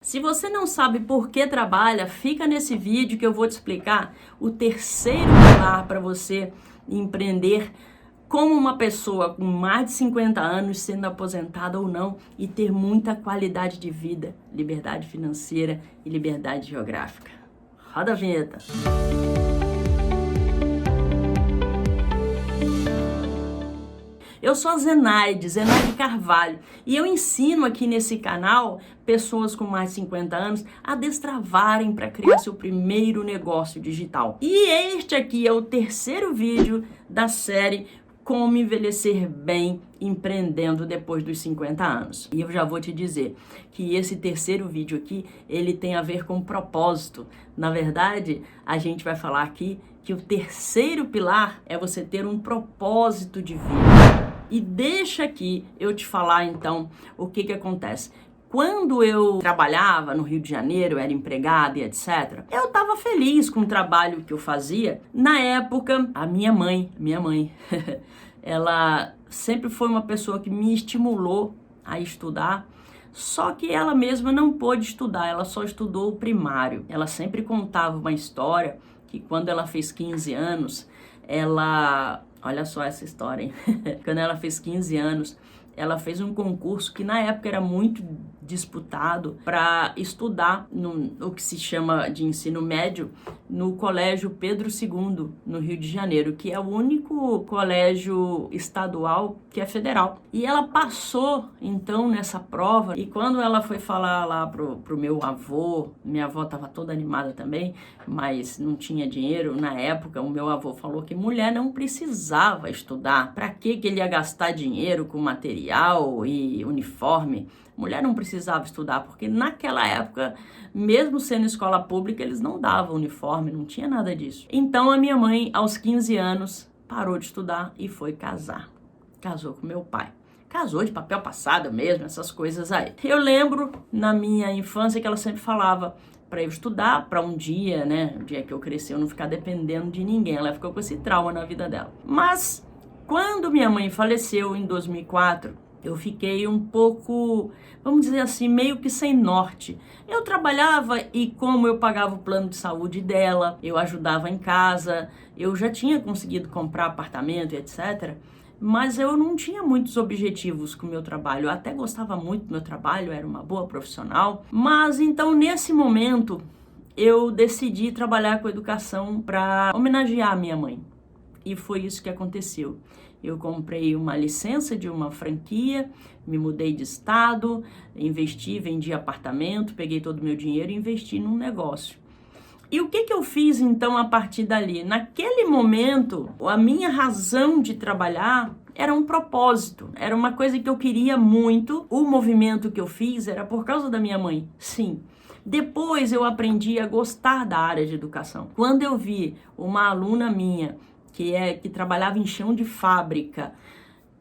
Se você não sabe por que trabalha, fica nesse vídeo que eu vou te explicar o terceiro pilar para você empreender como uma pessoa com mais de 50 anos, sendo aposentada ou não, e ter muita qualidade de vida, liberdade financeira e liberdade geográfica. Roda a vinheta! Eu sou a Zenaide Carvalho, e eu ensino aqui nesse canal pessoas com mais de 50 anos a destravarem para criar seu primeiro negócio digital. E este aqui é o terceiro vídeo da série Como Envelhecer Bem Empreendendo Depois dos 50 anos. E eu já vou te dizer que esse terceiro vídeo aqui, ele tem a ver com propósito. Na verdade, a gente vai falar aqui que o terceiro pilar é você ter um propósito de vida. E deixa aqui eu te falar então o que acontece. Quando eu trabalhava no Rio de Janeiro, eu era empregada e etc., eu estava feliz com o trabalho que eu fazia. Na época, a minha mãe, ela sempre foi uma pessoa que me estimulou a estudar, só que ela mesma não pôde estudar, ela só estudou o primário. Ela sempre contava uma história que quando ela fez 15 anos, olha só essa história, hein? Quando ela fez 15 anos, ela fez um concurso que na época era muito disputado para estudar o que se chama de ensino médio no Colégio Pedro II, no Rio de Janeiro, que é o único colégio estadual que é federal. E ela passou, então, nessa prova, e quando ela foi falar lá pro meu avô, minha avó estava toda animada também, mas não tinha dinheiro. Na época, o meu avô falou que mulher não precisava estudar. Para que ele ia gastar dinheiro com material e uniforme? Mulher não precisava estudar, porque naquela época, mesmo sendo escola pública, eles não davam uniforme, não tinha nada disso. Então a minha mãe, aos 15 anos, parou de estudar e foi casar. Casou com meu pai. Casou de papel passado mesmo, essas coisas aí. Eu lembro, na minha infância, que ela sempre falava para eu estudar, para um dia, né, o dia que eu crescer, eu não ficar dependendo de ninguém. Ela ficou com esse trauma na vida dela. Mas, quando minha mãe faleceu em 2004, eu fiquei um pouco, vamos dizer assim, meio que sem norte. Eu trabalhava e como eu pagava o plano de saúde dela, eu ajudava em casa, eu já tinha conseguido comprar apartamento e etc., mas eu não tinha muitos objetivos com o meu trabalho. Eu até gostava muito do meu trabalho, era uma boa profissional, mas então nesse momento eu decidi trabalhar com educação para homenagear a minha mãe. E foi isso que aconteceu. Eu comprei uma licença de uma franquia, me mudei de estado, investi, vendi apartamento, peguei todo o meu dinheiro e investi num negócio. E o que eu fiz então a partir dali? Naquele momento, a minha razão de trabalhar era um propósito, era uma coisa que eu queria muito. O movimento que eu fiz era por causa da minha mãe, sim. Depois eu aprendi a gostar da área de educação. Quando eu vi uma aluna minha que trabalhava em chão de fábrica,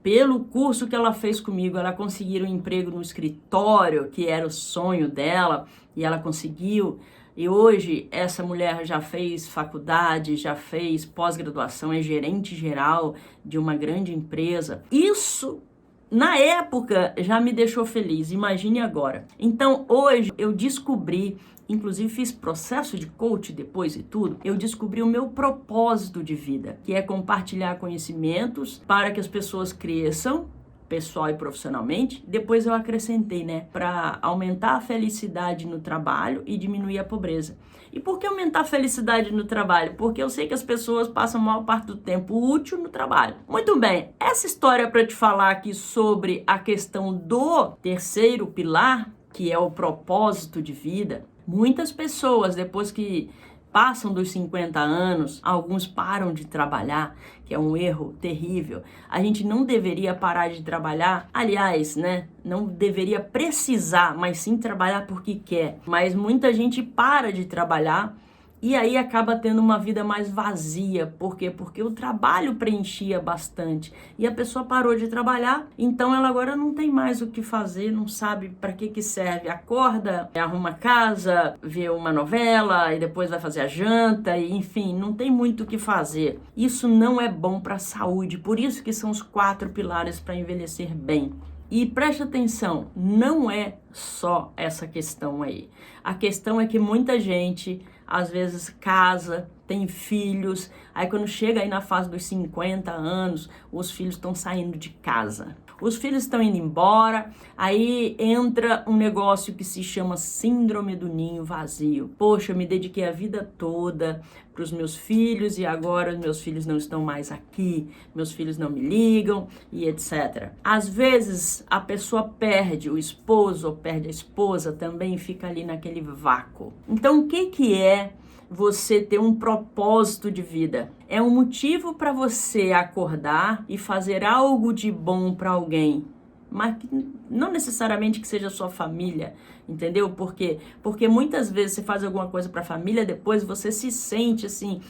pelo curso que ela fez comigo, ela conseguiu um emprego no escritório, que era o sonho dela, e ela conseguiu. E hoje essa mulher já fez faculdade, já fez pós-graduação, é gerente geral de uma grande empresa. Isso, na época, já me deixou feliz, imagine agora. Então, hoje eu descobri, inclusive fiz processo de coach depois e tudo, eu descobri o meu propósito de vida, que é compartilhar conhecimentos para que as pessoas cresçam, pessoal e profissionalmente. Depois eu acrescentei, para aumentar a felicidade no trabalho e diminuir a pobreza. E por que aumentar a felicidade no trabalho? Porque eu sei que as pessoas passam a maior parte do tempo útil no trabalho. Muito bem, essa história para te falar aqui sobre a questão do terceiro pilar, que é o propósito de vida. Muitas pessoas, depois que passam dos 50 anos, alguns param de trabalhar, que é um erro terrível. A gente não deveria parar de trabalhar, aliás, não deveria precisar, mas sim trabalhar porque quer. Mas muita gente para de trabalhar e aí acaba tendo uma vida mais vazia. Por quê? Porque o trabalho preenchia bastante e a pessoa parou de trabalhar, então ela agora não tem mais o que fazer, não sabe para que serve. Acorda, arruma a casa, vê uma novela e depois vai fazer a janta, e, enfim, não tem muito o que fazer. Isso não é bom para a saúde, por isso que são os 4 pilares para envelhecer bem. E preste atenção, não é só essa questão aí. A questão é que muita gente, às vezes, casa, tem filhos, aí quando chega aí na fase dos 50 anos, os filhos estão saindo de casa. Os filhos estão indo embora, aí entra um negócio que se chama síndrome do ninho vazio. Poxa, eu me dediquei a vida toda para os meus filhos e agora meus filhos não estão mais aqui, meus filhos não me ligam e etc. Às vezes a pessoa perde o esposo ou perde a esposa, também fica ali naquele vácuo. Então o que é você ter um propósito de vida? É um motivo para você acordar e fazer algo de bom para alguém, mas não necessariamente que seja sua família, entendeu? Por quê? Porque muitas vezes você faz alguma coisa para a família, depois você se sente assim,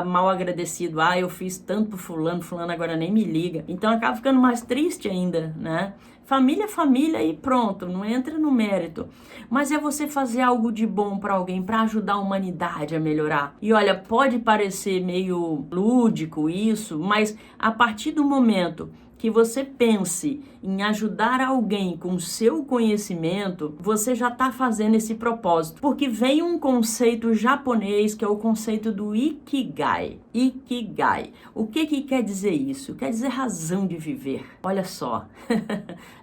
mal agradecido. Eu fiz tanto pro fulano agora nem me liga. Então acaba ficando mais triste ainda, né? Família é família e pronto, não entra no mérito. Mas é você fazer algo de bom para alguém, para ajudar a humanidade a melhorar. E olha, pode parecer meio lúdico isso, mas a partir do momento que você pense em ajudar alguém com o seu conhecimento, você já está fazendo esse propósito. Porque vem um conceito japonês que é o conceito do Ikigai. Ikigai. O que quer dizer isso? Quer dizer razão de viver. Olha só,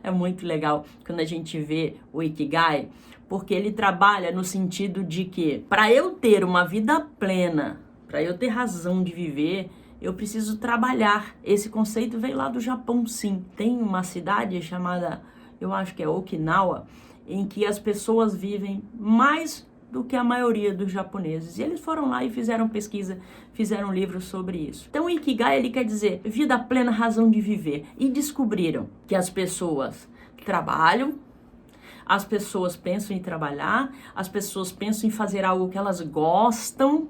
é muito legal quando a gente vê o Ikigai, porque ele trabalha no sentido de que para eu ter uma vida plena, para eu ter razão de viver, eu preciso trabalhar. Esse conceito veio lá do Japão, sim. Tem uma cidade chamada, eu acho que é Okinawa, em que as pessoas vivem mais do que a maioria dos japoneses. E eles foram lá e fizeram pesquisa, fizeram livros sobre isso. Então o Ikigai, ele quer dizer vida plena, razão de viver. E descobriram que as pessoas trabalham, as pessoas pensam em trabalhar, as pessoas pensam em fazer algo que elas gostam,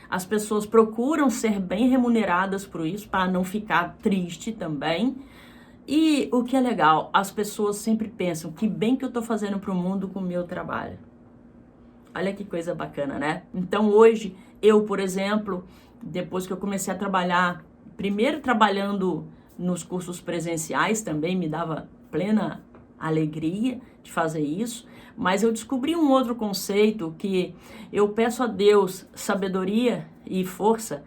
as pessoas procuram ser bem remuneradas por isso, para não ficar triste também. E o que é legal, as pessoas sempre pensam, que bem que eu estou fazendo para o mundo com o meu trabalho. Olha que coisa bacana, né? Então hoje, eu, por exemplo, depois que eu comecei a trabalhar, primeiro trabalhando nos cursos presenciais também, me dava plena alegria de fazer isso, mas eu descobri um outro conceito que eu peço a Deus sabedoria e força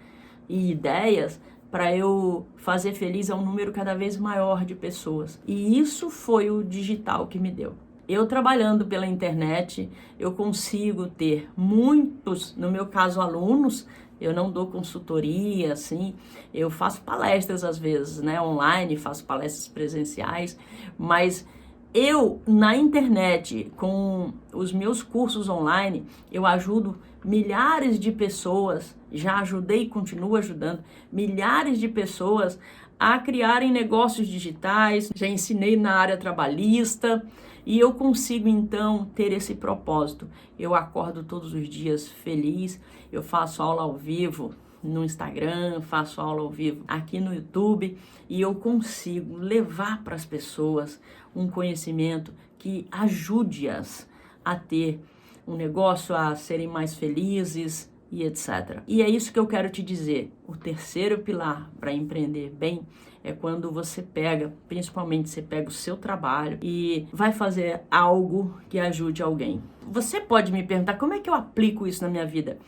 e ideias para eu fazer feliz a um número cada vez maior de pessoas. E isso foi o digital que me deu. Eu trabalhando pela internet, eu consigo ter muitos, no meu caso, alunos. Eu não dou consultoria, assim, eu faço palestras às vezes, né, online, faço palestras presenciais, mas eu, na internet, com os meus cursos online, eu ajudo milhares de pessoas, já ajudei e continuo ajudando milhares de pessoas a criarem negócios digitais, já ensinei na área trabalhista e eu consigo então ter esse propósito. Eu acordo todos os dias feliz, eu faço aula ao vivo no Instagram, faço aula ao vivo aqui no YouTube e eu consigo levar para as pessoas um conhecimento que ajude-as a ter um negócio, a serem mais felizes e etc. E é isso que eu quero te dizer. O terceiro pilar para empreender bem é quando você pega, principalmente você pega o seu trabalho e vai fazer algo que ajude alguém. Você pode me perguntar, como é que eu aplico isso na minha vida?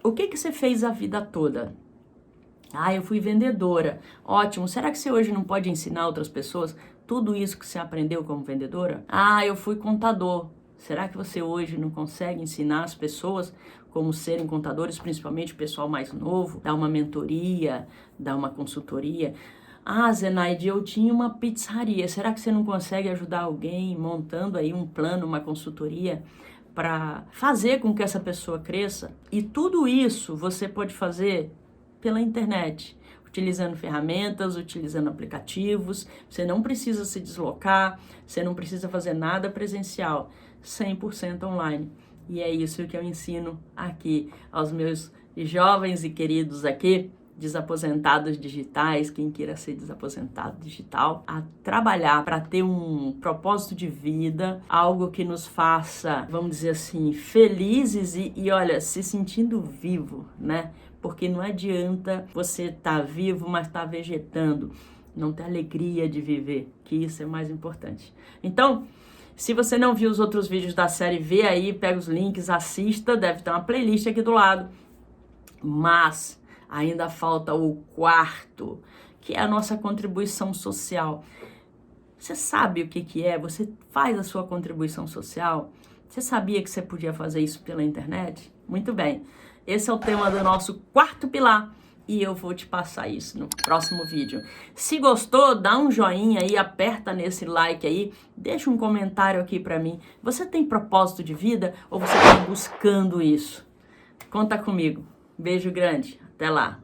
O que você fez a vida toda? Eu fui vendedora. Ótimo. Será que você hoje não pode ensinar outras pessoas tudo isso que você aprendeu como vendedora? Eu fui contador. Será que você hoje não consegue ensinar as pessoas como serem contadores, principalmente o pessoal mais novo? Dar uma mentoria, dar uma consultoria? Zenaide, eu tinha uma pizzaria. Será que você não consegue ajudar alguém montando aí um plano, uma consultoria para fazer com que essa pessoa cresça? E tudo isso você pode fazer pela internet, utilizando ferramentas, utilizando aplicativos. Você não precisa se deslocar, você não precisa fazer nada presencial, 100% online. E é isso que eu ensino aqui aos meus jovens e queridos aqui, desaposentados digitais, quem queira ser desaposentado digital, a trabalhar para ter um propósito de vida, algo que nos faça, vamos dizer assim, felizes e olha, se sentindo vivo, né? Porque não adianta você estar vivo, mas estar vegetando. não ter alegria de viver, que isso é mais importante. Então, se você não viu os outros vídeos da série, vê aí, pega os links, assista, deve ter uma playlist aqui do lado. Mas ainda falta o quarto, que é a nossa contribuição social. Você sabe o que é? Você faz a sua contribuição social? Você sabia que você podia fazer isso pela internet? Muito bem. Esse é o tema do nosso quarto pilar e eu vou te passar isso no próximo vídeo. Se gostou, dá um joinha aí, aperta nesse like aí, deixa um comentário aqui pra mim. Você tem propósito de vida ou você está buscando isso? Conta comigo. Beijo grande. Até lá.